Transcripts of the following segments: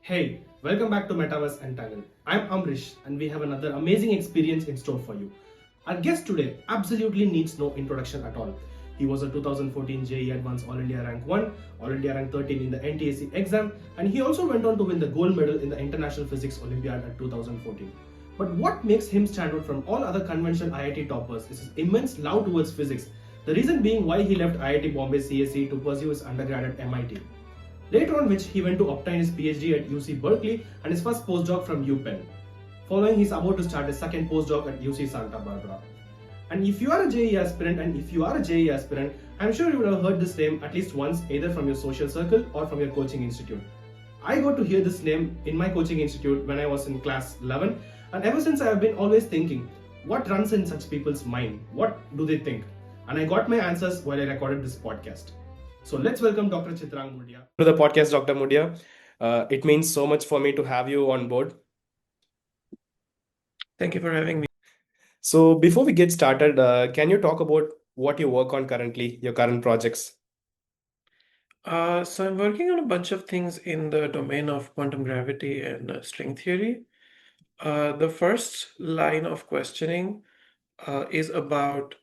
Hey, welcome back to Metaverse Entangled. I'm Amrish and we have another amazing experience in store for you. Our guest today absolutely needs no introduction at all. He was a 2014 JEE Advanced All India Rank 1, All India Rank 13 in the NTSE exam, and he also went on to win the gold medal in the International Physics Olympiad at 2014. But what makes him stand out from all other conventional IIT toppers is his immense love towards physics, the reason being why he left IIT Bombay CSE to pursue his undergrad at MIT. Later on which he went to obtain his PhD at UC Berkeley and his first postdoc from UPenn. Following, he's about to start his second postdoc at UC Santa Barbara. And if you are a JEE aspirant I'm sure you would have heard this name at least once, either from your social circle or from your coaching institute. I got to hear this name in my coaching institute when I was in class 11, and ever since I have been always thinking, what runs in such people's mind? What do they think? And I got my answers while I recorded this podcast. So let's welcome Dr. Chitraang Murdia to the podcast, Dr. Murdia. It means so much for me to have you on board. Thank you for having me. So before we get started, can you talk about what you work on currently, your current projects? So I'm working on a bunch of things in the domain of quantum gravity and string theory. The first line of questioning is about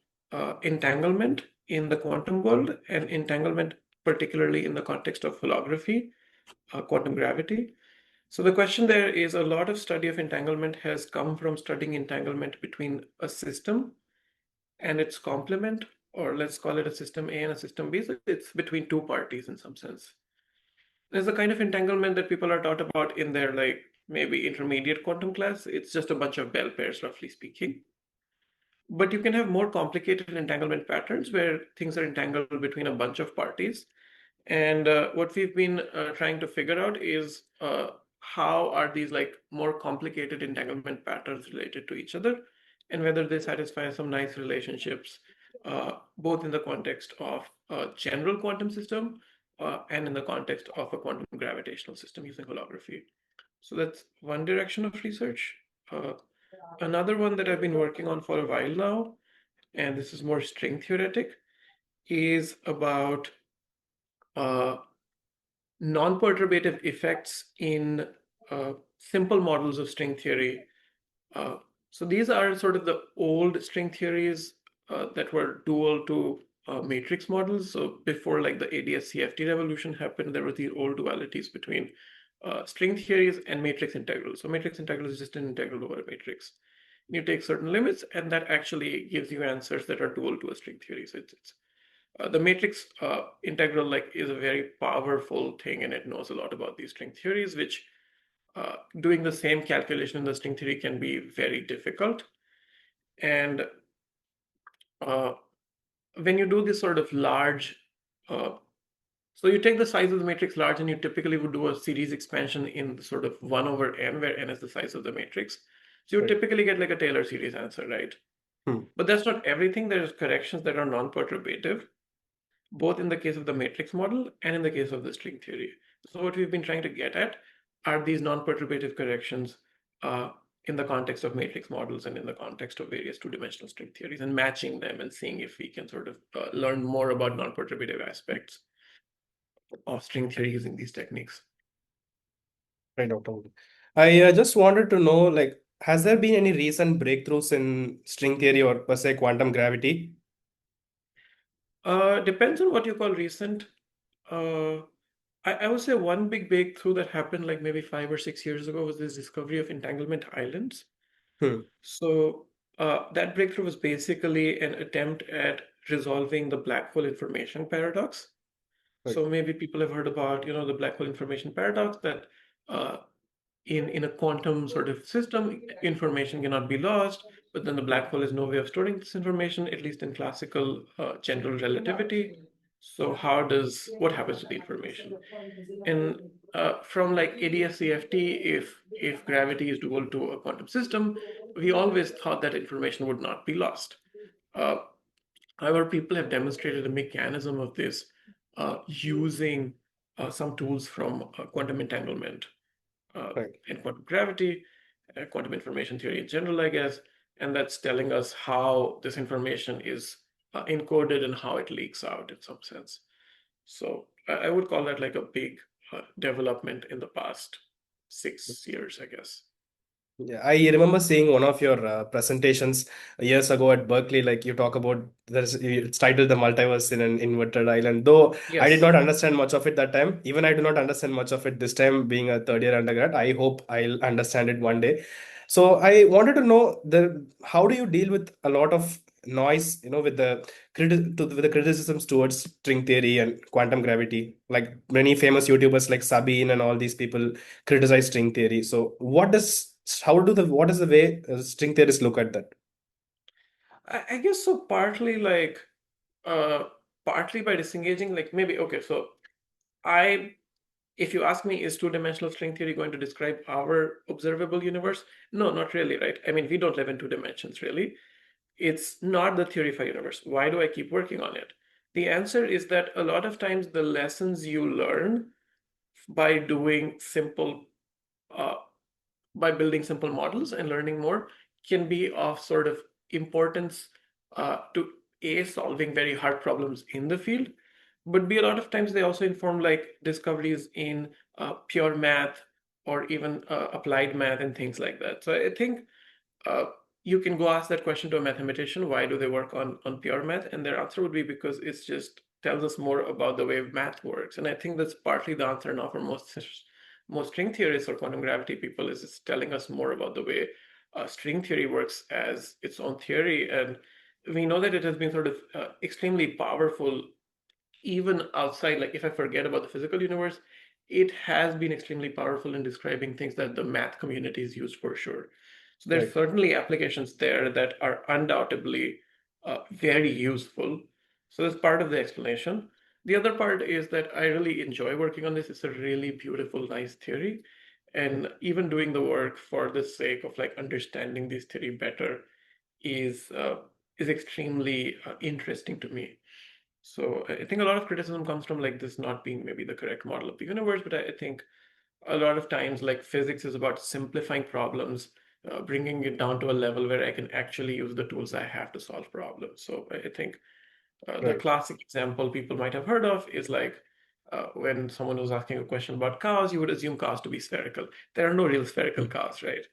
entanglement in the quantum world, and entanglement particularly in the context of holography, quantum gravity. So the question there is, a lot of study of entanglement has come from studying entanglement between a system and its complement, or let's call it a system A and a system B. So it's between two parties in some sense. There's a kind of entanglement that people are taught about in their maybe intermediate quantum class. It's just a bunch of bell pairs, roughly speaking. But you can have more complicated entanglement patterns where things are entangled between a bunch of parties. And what we've been trying to figure out is how are these more complicated entanglement patterns related to each other, and whether they satisfy some nice relationships, both in the context of a general quantum system and in the context of a quantum gravitational system using holography. So that's one direction of research. Another one that I've been working on for a while now, and this is more string theoretic, is about non-perturbative effects in simple models of string theory. So these are sort of the old string theories that were dual to matrix models. So before the ADS-CFT revolution happened, there were these old dualities between string theories and matrix integrals. So matrix integral is just an integral over a matrix. You take certain limits, and that actually gives you answers that are dual to a string theory. So it's the matrix integral is a very powerful thing, and it knows a lot about these string theories, which doing the same calculation in the string theory can be very difficult. And when you do this sort of large, so you take the size of the matrix large, and you typically would do a series expansion in sort of 1 over n, where n is the size of the matrix. So you would typically get like a Taylor series answer, right? But that's not everything. There's corrections that are non-perturbative, both in the case of the matrix model and in the case of the string theory. So what we've been trying to get at are these non-perturbative corrections in the context of matrix models and in the context of various two-dimensional string theories, and matching them and seeing if we can sort of learn more about non-perturbative aspects of string theory using these techniques. Right, Dr. I just wanted to know, has there been any recent breakthroughs in string theory or per se quantum gravity? Depends on what you call recent. I would say one big breakthrough that happened maybe 5 or 6 years ago was this discovery of entanglement islands. So that breakthrough was basically an attempt at resolving the black hole information paradox. Right. So maybe people have heard about, the black hole information paradox, that in a quantum sort of system, information cannot be lost, but then the black hole has no way of storing this information, at least in classical general relativity. So what happens to the information? And from ADS-CFT, if gravity is dual to a quantum system, we always thought that information would not be lost. However, people have demonstrated a mechanism of this using some tools from quantum entanglement in quantum gravity, quantum information theory in general, I guess, and that's telling us how this information is encoded and how it leaks out in some sense. So I would call that a big development in the past. 6 years, I guess. Yeah, I remember seeing one of your presentations years ago at Berkeley. Like you talk about, it's titled "The Multiverse in an Inverted Island." Though I did Yes. not understand much of it that time. Even I do not understand much of it this time, being a third year undergrad. I hope I'll understand it one day. So I wanted to know how do you deal with a lot of noise, with with the criticisms towards string theory and quantum gravity. Like many famous YouTubers like Sabine and all these people criticize string theory. So what is the way string theorists look at that? I guess so, partly like uh partly by disengaging, like maybe okay, so I if you ask me, is two-dimensional string theory going to describe our observable universe? No, not really, right? I mean, we don't live in 2 dimensions, really. It's not the theory of our universe. Why do I keep working on it? The answer is that a lot of times the lessons you learn by doing simple, uh, by building simple models and learning more can be of sort of importance to solving very hard problems in the field, but b a lot of times they also inform like discoveries in pure math or even applied math and things like that. So I think uh, you can go ask that question to a mathematician, why do they work on pure math? And their answer would be because it's just tells us more about the way math works. And I think that's partly the answer now for most string theorists or quantum gravity people, is it's telling us more about the way string theory works as its own theory. And we know that it has been sort of extremely powerful even outside, like if I forget about the physical universe, it has been extremely powerful in describing things that the math community is used for sure. So there's Right. certainly applications there that are undoubtedly very useful. So that's part of the explanation. The other part is that I really enjoy working on this. It's a really beautiful, nice theory. And even doing the work for the sake of like understanding this theory better is uh, is extremely interesting to me. So I think a lot of criticism comes from like this not being maybe the correct model of the universe, but I think a lot of times like physics is about simplifying problems, bringing it down to a level where I can actually use the tools I have to solve problems. So I think the Right. classic example people might have heard of is like when someone was asking a question about cows, you would assume cows to be spherical. There are no real spherical cows, right?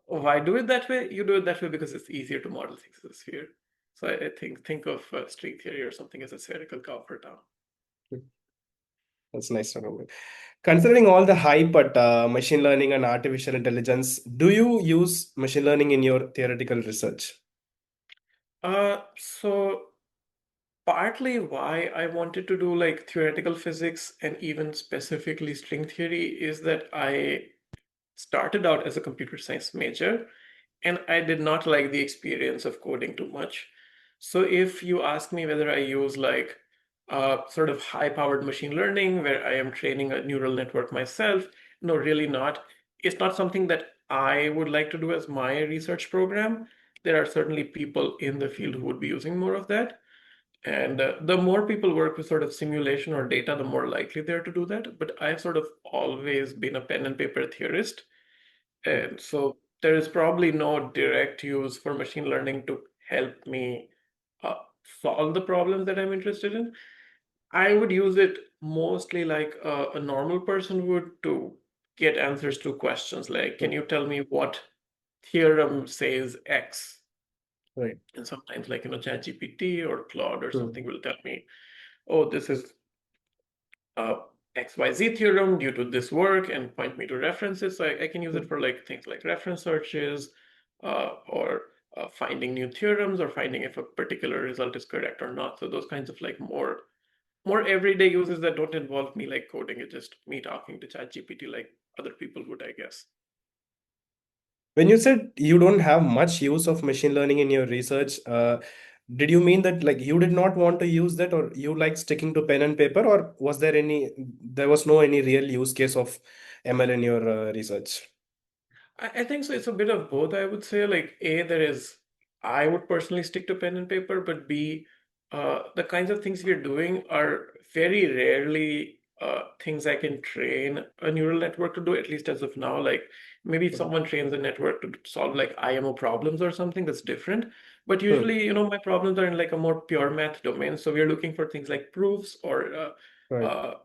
Why do it that way? You do it that way because it's easier to model things as a sphere. So I think of string theory or something as a spherical cow for now. That's nice to know. Considering all the hype at machine learning and artificial intelligence, do you use machine learning in your theoretical research? So partly why I wanted to do like theoretical physics and even specifically string theory is that I started out as a computer science major and I did not like the experience of coding too much. So if you ask me whether I use like sort of high-powered machine learning where I am training a neural network myself, no, really not. It's not something that I would like to do as my research program. There are certainly people in the field who would be using more of that. And the more people work with sort of simulation or data, the more likely they are to do that. But I've sort of always been a pen and paper theorist. And so there is probably no direct use for machine learning to help me uh, solve the problems that I'm interested in. I would use it mostly like a normal person would to get answers to questions like, can you tell me what theorem says X? Right. And sometimes like, ChatGPT or Claude or Hmm. something will tell me, oh, this is uh, XYZ theorem due to this work and point me to references. So I can use it for like things like reference searches or finding new theorems or finding if a particular result is correct or not. So those kinds of like more everyday uses that don't involve me like coding. It's just me talking to ChatGPT like other people would, I guess. When you said you don't have much use of machine learning in your research, did you mean that like you did not want to use that, or you like sticking to pen and paper, or there was no any real use case of ML in your research? I think so. It's a bit of both, I would say. Like, A, I would personally stick to pen and paper, but B, the kinds of things we're doing are very rarely things I can train a neural network to do, at least as of now. Like, maybe if Mhm. someone trains a network to solve like IMO problems or something, that's different. But Hmm. usually, my problems are in like a more pure math domain. So we're looking for things like proofs or Right. uh,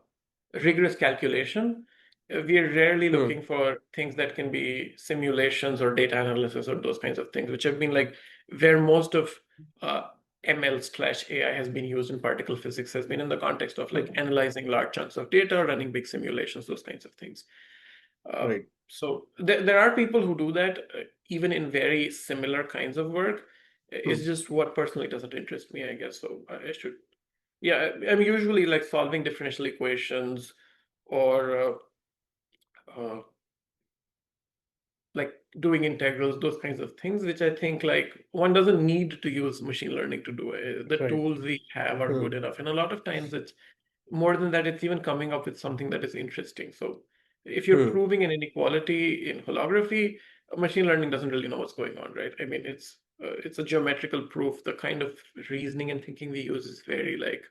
rigorous calculation. We are rarely Hmm. looking for things that can be simulations or data analysis or those kinds of things, which have been like where most of uh, ML/AI has been used in particle physics has been in the context of like analyzing large chunks of data, running big simulations, those kinds of things. Uh, Right. so there are people who do that even in very similar kinds of work. It's Hmm. just what personally doesn't interest me, I guess. So I should, yeah, I'm usually like solving differential equations or uh, like doing integrals, those kinds of things, which I think like one doesn't need to use machine learning to do it. The Right. tools we have are Hmm. good enough. And a lot of times it's more than that, it's even coming up with something that is interesting. So if you're Hmm. proving an inequality in holography, machine learning doesn't really know what's going on, right? I mean, it's a geometrical proof. The kind of reasoning and thinking we use is very like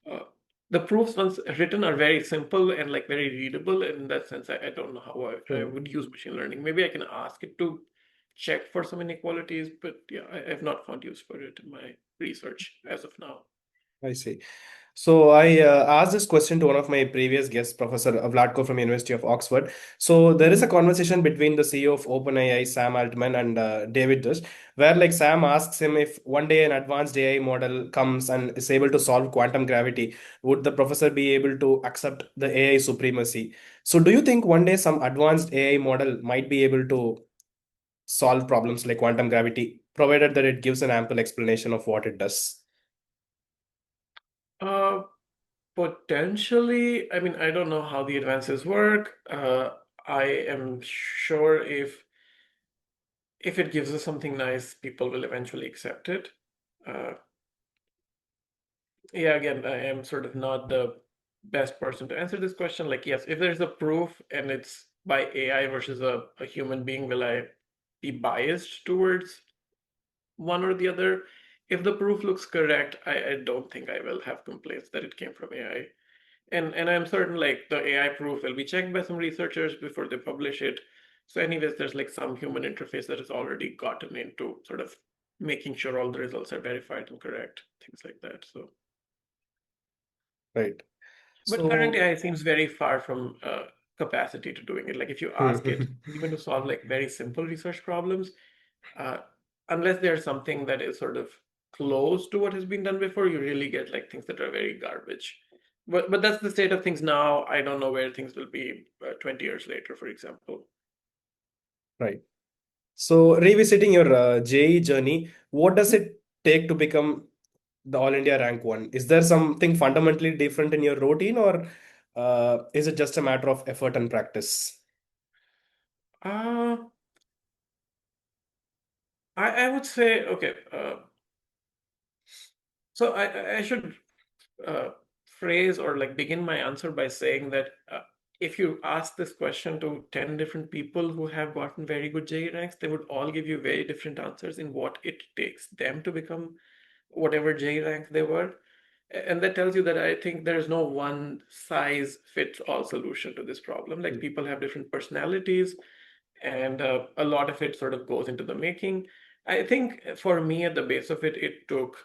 uh, the proofs once written are very simple and like very readable. In that sense, I don't know how I Hmm. would use machine learning. Maybe I can ask it to check for some inequalities, but yeah, I've not found use for it in my research as of now. I see. So I asked this question to one of my previous guests, Professor Vladko from University of Oxford. So there is a conversation between the CEO of OpenAI, Sam Altman, and David Dush, where like Sam asks him if one day an advanced AI model comes and is able to solve quantum gravity, would the professor be able to accept the AI supremacy? So do you think one day some advanced AI model might be able to solve problems like quantum gravity, provided that it gives an ample explanation of what it does? Uh, Potentially, I mean, I don't know how the advances work. I am sure if it gives us something nice, people will eventually accept it. Uh, yeah, again, I am sort of not the best person to answer this question. Like, yes, if there's a proof and it's by AI versus a human being, will I be biased towards one or the other? If the proof looks correct, I don't think I will have complaints that it came from AI. And I'm certain like the AI proof will be checked by some researchers before they publish it. So anyways, there's like some human interface that has already gotten into sort of making sure all the results are verified and correct, things like that. So, Right. but current So, AI seems very far from capacity to doing it. Like if you ask it even to solve like very simple research problems, uh, unless there's something that is sort of close to what has been done before, you really get like things that are very garbage. But that's the state of things now. I don't know where things will be 20 years later, for example. right. So, revisiting your JEE journey, what does it take to become the All India rank one? Is there something fundamentally different in your routine, or is it just a matter of effort and practice? Uh, I would say, okay, so I should uh, phrase or like begin my answer by saying that if you ask this question to 10 different people who have gotten very good JEE ranks, they would all give you very different answers in what it takes them to become whatever JEE rank they were. And that tells you that I think there's no one size fits all solution to this problem. Like people have different personalities, and a lot of it sort of goes into the making. I think for me, at the base of it, it took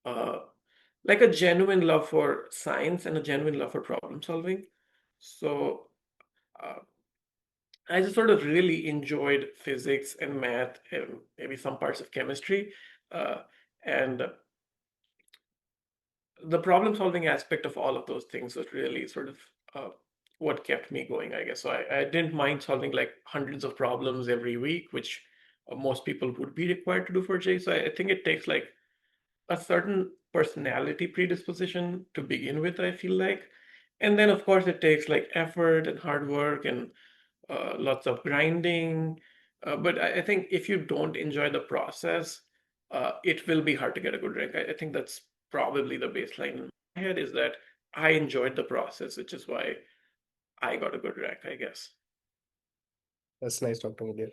uh, like a genuine love for science and a genuine love for problem solving. So uh, I just sort of really enjoyed physics and math and maybe some parts of chemistry. Uh, and the problem solving aspect of all of those things was really sort of uh, what kept me going, I guess. So I didn't mind solving like hundreds of problems every week, which most people would be required to do for J. So I think it takes like a certain personality predisposition to begin with, I feel like. And then, of course, it takes like effort and hard work and lots of grinding. But I think if you don't enjoy the process, it will be hard to get a good rank. I think that's probably the baseline in my head is that I enjoyed the process, which is why I got a good rank, I guess. That's nice, Dr. Mudia.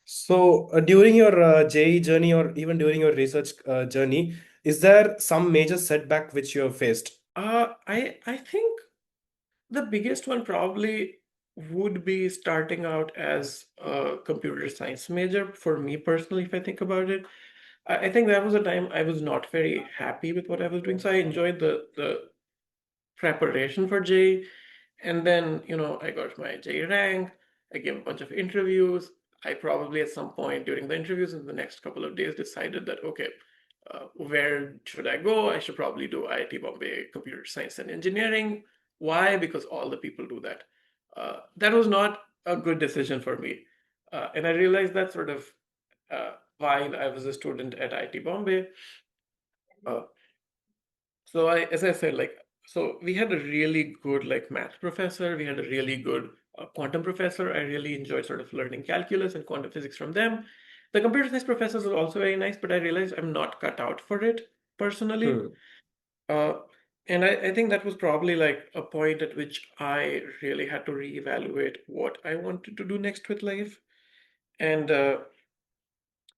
So, during your JEE journey or even during your research journey, is there some major setback which you have faced? I think the biggest one probably would be starting out as a computer science major for me personally, if I think about it. I think that was a time I was not very happy with what I was doing. So I enjoyed the preparation for J. And then, I got my JEE rank. I gave a bunch of interviews. I probably at some point during the interviews in the next couple of days decided that, okay, where should I go? I should probably do IIT Bombay Computer Science and Engineering. Why? Because all the people do that. That was not a good decision for me. And I realized that sort of while I was a student at IIT Bombay. Uh, so as I said, so we had a really good math professor. We had a really good quantum professor. I really enjoyed sort of learning calculus and quantum physics from them. The computer science professors were also very nice, but I realized I'm not cut out for it personally. Hmm. Uh, and I think that was probably like a point at which I really had to reevaluate what I wanted to do next with life. And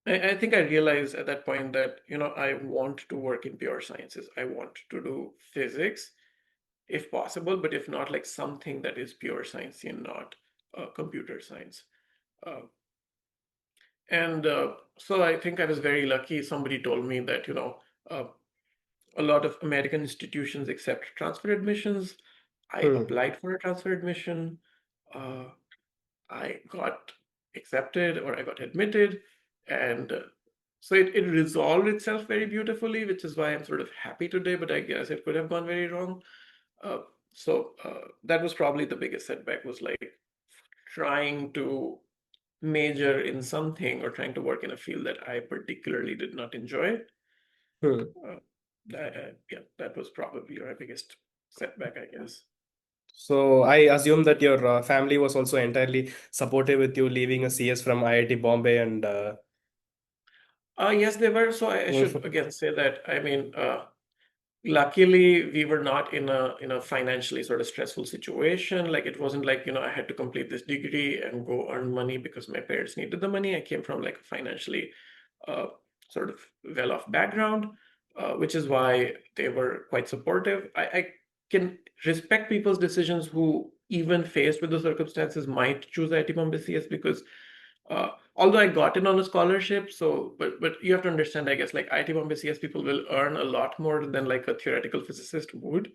I think I realized at that point that, I want to work in pure sciences. I want to do physics if possible, but if not, like something that is pure science and not computer science. Uh, and so I think I was very lucky. Somebody told me that, uh, a lot of American institutions accept transfer admissions. I Hmm. applied for a transfer admission. Uh, I got accepted or I got admitted. And so it resolved itself very beautifully, which is why I'm sort of happy today, but I guess it could have gone very wrong. Uh, so that was probably the biggest setback, was like trying to major in something or trying to work in a field that I particularly did not enjoy. Hmm. Uh, yeah, that was probably our biggest setback, I guess. So I assume that your family was also entirely supportive with you leaving a CS from IIT Bombay and Yes, they were. So I should again say that, I mean, luckily we were not in a financially sort of stressful situation. Like it wasn't like, I had to complete this degree and go earn money because my parents needed the money. I came from like a financially uh, sort of well-off background, which is why they were quite supportive. I can respect people's decisions who, even faced with the circumstances, might choose IIT Bombay CS because although I got in on a scholarship, so but you have to understand, I guess, like IIT Bombay CS people will earn a lot more than like a theoretical physicist would.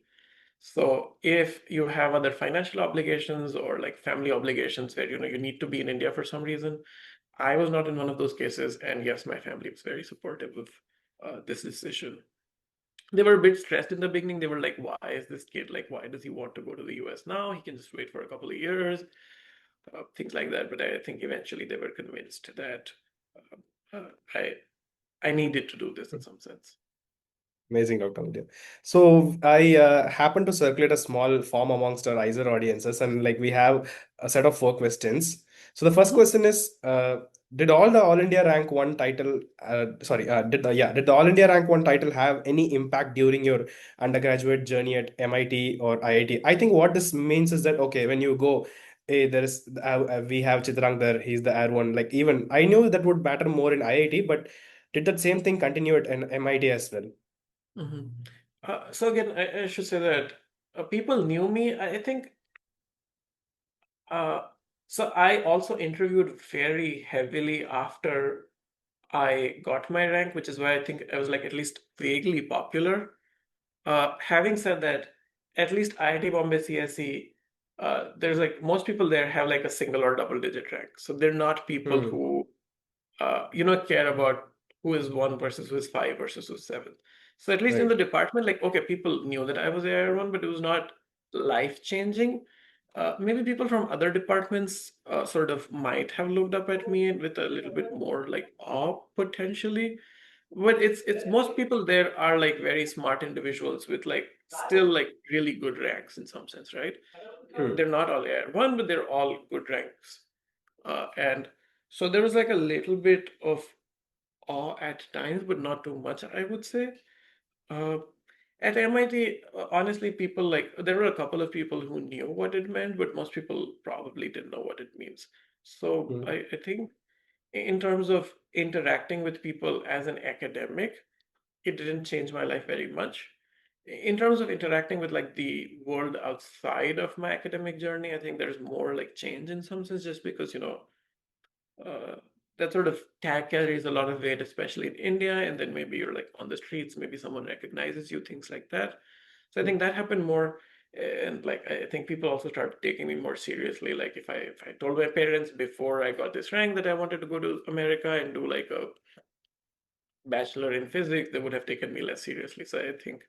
So if you have other financial obligations or like family obligations where you need to be in India for some reason, I was not in one of those cases, and yes, my family was very supportive of this decision. They were a bit stressed in the beginning. They were like, "Why is this kid like? Why does he want to go to the US now? He can just wait for a couple of years." Things like that. But I think eventually they were convinced that I needed to do this in some sense. amazing, Dr. Murdia. So I happen to circulate a small form amongst our riser audiences, and like we have a set of 4 questions. So the first Mhm. question is, did all the All India Rank One title, did the All India Rank One title have any impact during your undergraduate journey at MIT or IIT? I think what this means is that okay, when you go, hey, there is we have Chitraang there, he's the Air One. Like even I knew that would matter more in IIT, but did that same thing continue at MIT as well? Mhm. So again, I should say that people knew me. I think uh, so. I also interviewed very heavily after I got my rank, which is why I think I was like at least vaguely popular. Having said that, at least IIT Bombay CSE, there's like most people there have like a single or double digit rank. So they're not people Hmm. who care about who is one versus who is five versus who's seven. So at least in Right. the department, like, okay, people knew that I was AR one, but it was not life changing. Maybe people from other departments sort of might have looked up at me with a little bit more like awe potentially. But it's most people there are like very smart individuals with like still like really good ranks in some sense, right? Hmm. They're not all AR one, but they're all good ranks. And so there was like a little bit of awe at times, but not too much, I would say. Uh, at MIT, honestly, people like there were a couple of people who knew what it meant, but most people probably didn't know what it means. So Hmm. I think in terms of interacting with people as an academic, it didn't change my life very much. In terms of interacting with like the world outside of my academic journey, I think there's more like change in some sense, just because uh, that sort of tag carries a lot of weight, especially in India. And then maybe you're like on the streets, maybe someone recognizes you, things like that. So I think that happened more. And like I think people also started taking me more seriously. Like if I told my parents before I got this rank that I wanted to go to America and do like a bachelor in physics, they would have taken me less seriously. So I think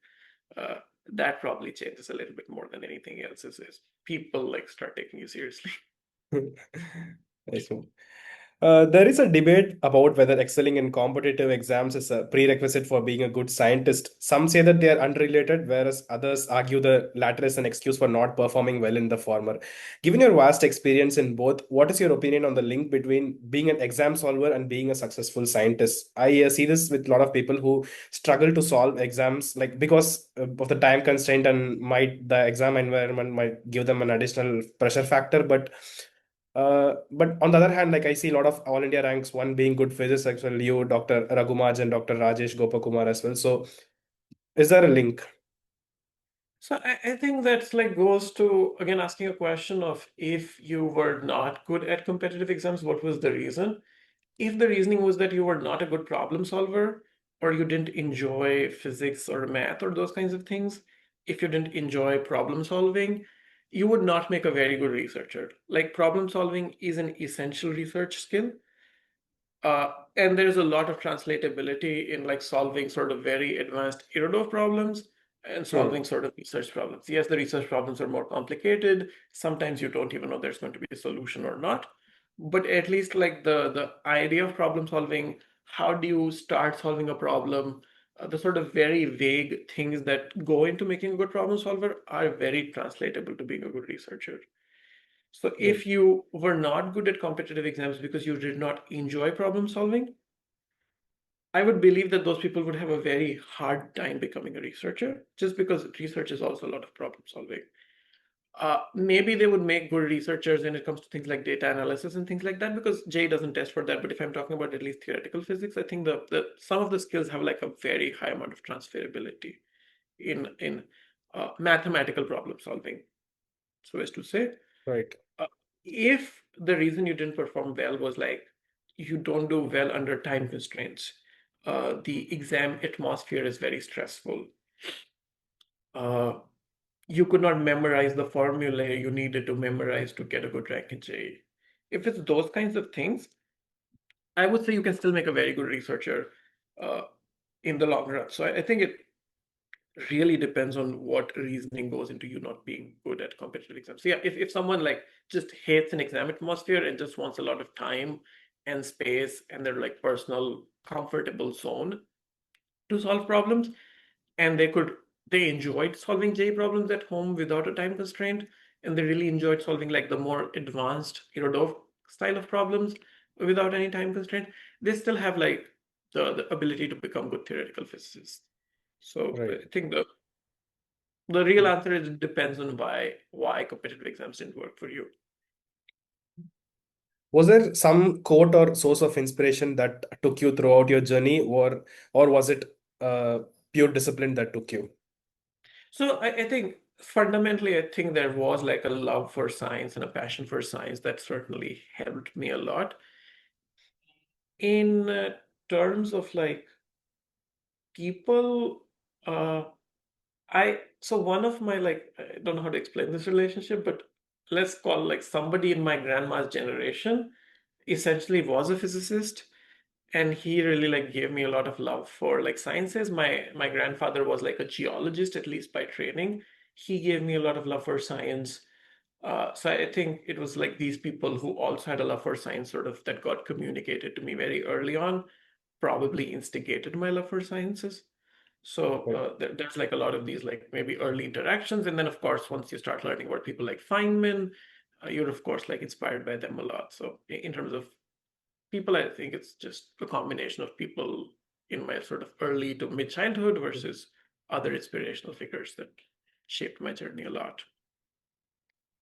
uh, that probably changes a little bit more than anything else. Is people like start taking you seriously. I see. There is a debate about whether excelling in competitive exams is a prerequisite for being a good scientist. Some say that they are unrelated, whereas others argue the latter is an excuse for not performing well in the former. Given your vast experience in both, what is your opinion on the link between being an exam solver and being a successful scientist? I see this with a lot of people who struggle to solve exams, like because of the time constraint, and might the exam environment might give them an additional pressure factor, but on the other hand, like I see a lot of all India ranks, one being good physics, actually you, Dr. Raghumaj and Dr. Rajesh Gopakumar as well. So is there a link? So I think that's like goes to again asking a question of if you were not good at competitive exams, what was the reason? If the reasoning was that you were not a good problem solver, or you didn't enjoy physics or math or those kinds of things, if you didn't enjoy problem solving, you would not make a very good researcher. Like problem solving is an essential research skill. And there's a lot of translatability in like solving sort of very advanced iterative problems and Hmm. solving sort of research problems. Yes, the research problems are more complicated. Sometimes you don't even know there's going to be a solution or not. But at least like the idea of problem solving, how do you start solving a problem? The sort of very vague things that go into making a good problem solver are very translatable to being a good researcher. So Right. if you were not good at competitive exams because you did not enjoy problem solving, I would believe that those people would have a very hard time becoming a researcher, just because research is also a lot of problem solving. Maybe they would make good researchers when it comes to things like data analysis and things like that, because J doesn't test for that. But if I'm talking about at least theoretical physics, I think the some of the skills have like a very high amount of transferability in mathematical problem solving. So as to say, Right. uh, if the reason you didn't perform well was like you don't do well under time constraints, the exam atmosphere is very stressful. Uh, you could not memorize the formulae you needed to memorize to get a good rank in JEE. If it's those kinds of things, I would say you can still make a very good researcher uh, in the long run. So I think it really depends on what reasoning goes into you not being good at competitive exams. So yeah, if someone like just hates an exam atmosphere and just wants a lot of time and space and their like personal comfortable zone to solve problems, and they enjoyed solving J problems at home without a time constraint, and they really enjoyed solving like the more advanced Irodov style of problems without any time constraint, they still have like the ability to become good theoretical physicists. So Right. I think the real answer is it depends on why competitive exams didn't work for you. Was there some quote or source of inspiration that took you throughout your journey, or was it uh, pure discipline that took you? So I think fundamentally, I think there was like a love for science and a passion for science that certainly helped me a lot. In terms of like people, uh, so one of my like I don't know how to explain this relationship, but let's call like somebody in my grandma's generation essentially was a physicist, and he really like gave me a lot of love for like sciences. My grandfather was like a geologist, at least by training. He gave me a lot of love for science. So I think it was like these people who also had a love for science sort of that got communicated to me very early on, probably instigated my love for sciences. So Right. there's like a lot of these like maybe early interactions, and then of course once you start learning about people like Feynman, you're of course like inspired by them a lot. So in terms of people, I think it's just a combination of people in my sort of early to mid childhood versus other inspirational figures that shaped my journey a lot.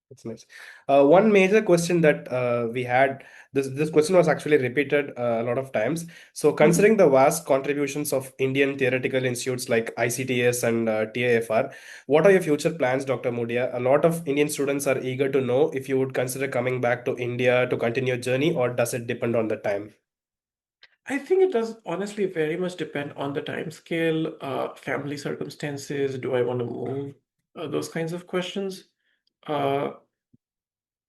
That's nice. One major question that we had, this question was actually repeated a lot of times. So, Mhm. considering the vast contributions of Indian theoretical institutes like ICTS and TIFR, what are your future plans, Dr. Mudia? A lot of Indian students are eager to know if you would consider coming back to India to continue your journey, or does it depend on the time? I think it does honestly very much depend on the time scale, family circumstances. Do I want to move? those kinds of questions. Uh,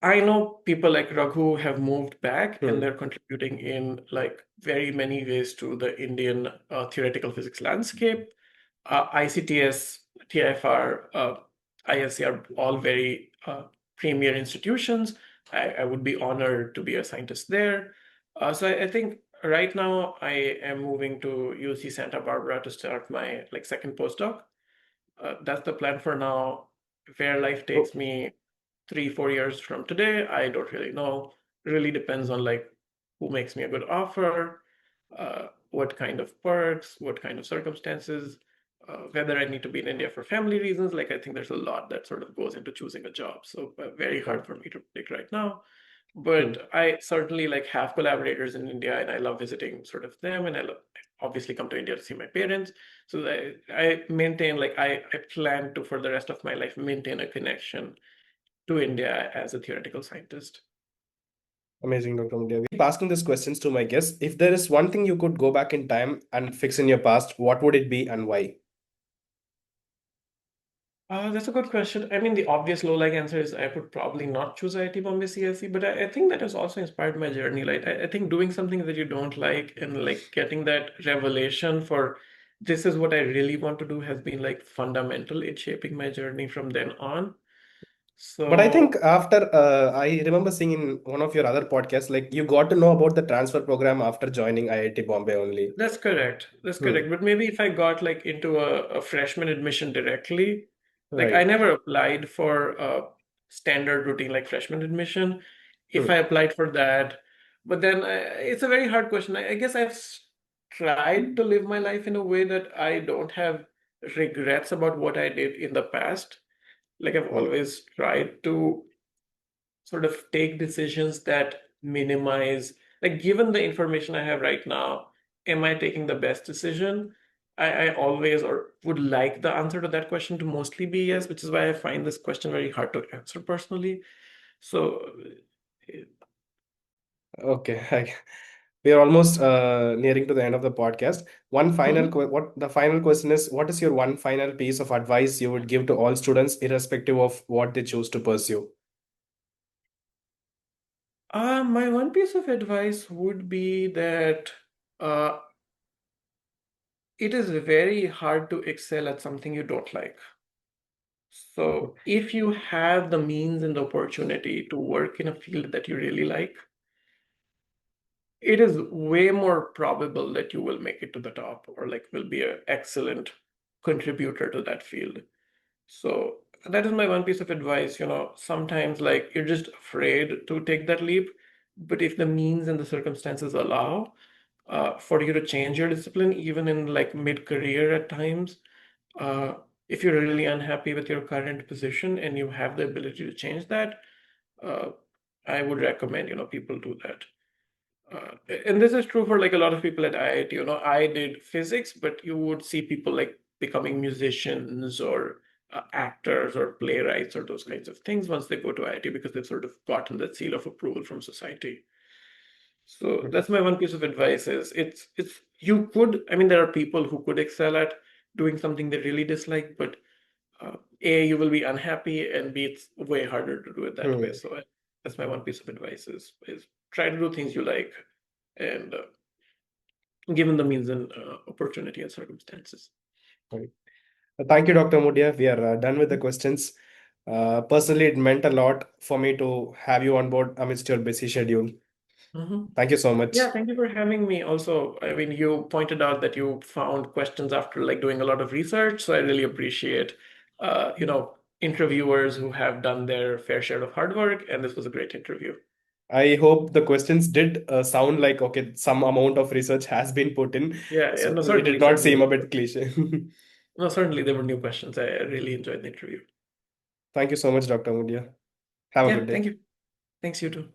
I know people like Raghu have moved back and they're contributing in like very many ways to the Indian theoretical physics landscape. ICTS, TIFR, ISC are all very premier institutions. I would be honored to be a scientist there. So I think right now I am moving to UC Santa Barbara to start my like second postdoc. That's the plan for now. Where life takes me 3, 4 years from today, I don't really know. Really depends on like who makes me a good offer, what kind of perks, what kind of circumstances, whether I need to be in India for family reasons. Like I think there's a lot that sort of goes into choosing a job. So very hard for me to predict right now. But I certainly like have collaborators in India, and I love visiting sort of them, and I love, obviously come to India to see my parents. So I maintain like I plan to for the rest of my life maintain a connection to India as a theoretical scientist. Amazing, Dr. Murdia. We keep asking these questions to my guests. If there is one thing you could go back in time and fix in your past, what would it be and why? That's a good question. I mean, the obvious low-lying answer is I would probably not choose IIT Bombay CSE, but I think that has also inspired my journey. Like, I think doing something that you don't like and like getting that revelation for this is what I really want to do has been like fundamental in shaping my journey from then on. But I think So after I remember seeing in one of your other podcasts, like you got to know about the transfer program after joining IIT Bombay only. that's correct. That's Hmm. correct. But maybe if I got like into a freshman admission directly, like I Right. never applied for a standard routine like freshman admission. If I Hmm. applied for that, but then it's a very hard question. I guess tried to live my life in a way that I don't have regrets about what I did in the past. Like I've Hmm. always tried to sort of take decisions that minimize, like given the information I have right now, am I taking the best decision? I always or would like the answer to that question to mostly be yes, which is why I find this question very hard to answer personally. So Okay. We are almost nearing to the end of the podcast. One final Mhm. what the final question is, what is your one final piece of advice you would give to all students, irrespective of what they choose to pursue? My one piece of advice would be that uh, it is very hard to excel at something you don't like. So if you have the means and the opportunity to work in a field that you really like, it is way more probable that you will make it to the top or like will be an excellent contributor to that field. So that is my one piece of advice. Sometimes like you're just afraid to take that leap, but if the means and the circumstances allow for you to change your discipline, even in like mid-career at times, uh, if you're really unhappy with your current position and you have the ability to change that, uh, I would recommend, people do that. And this is true for like a lot of people at IIT. I did physics, but you would see people like becoming musicians or actors or playwrights or those kinds of things once they go to IIT because they've sort of gotten that seal of approval from society. So that's my one piece of advice is it's you could, I mean, there are people who could excel at doing something they really dislike, but A, you will be unhappy, and B, it's way harder to do it that way. Hmm. So that's my one piece of advice is try to do things you like and given the means and opportunity and circumstances. Right. Thank you, Dr. Mudia. We are done with the questions. Personally, it meant a lot for me to have you on board amidst your busy schedule. Mm-hmm. Thank you so much. Yeah, thank you for having me. Also, I mean, you pointed out that you found questions after like doing a lot of research, so I really appreciate, interviewers who have done their fair share of hard work, and this was a great interview. I hope the questions did sound like okay, some amount of research has been put in, Yeah, yeah, so no, it did certainly, not certainly seem there a were. bit cliche. No, certainly there were new questions. I really enjoyed the interview. Thank you so much, Dr. Mudia. Have a Yeah, good day. thank you. Thanks, you too.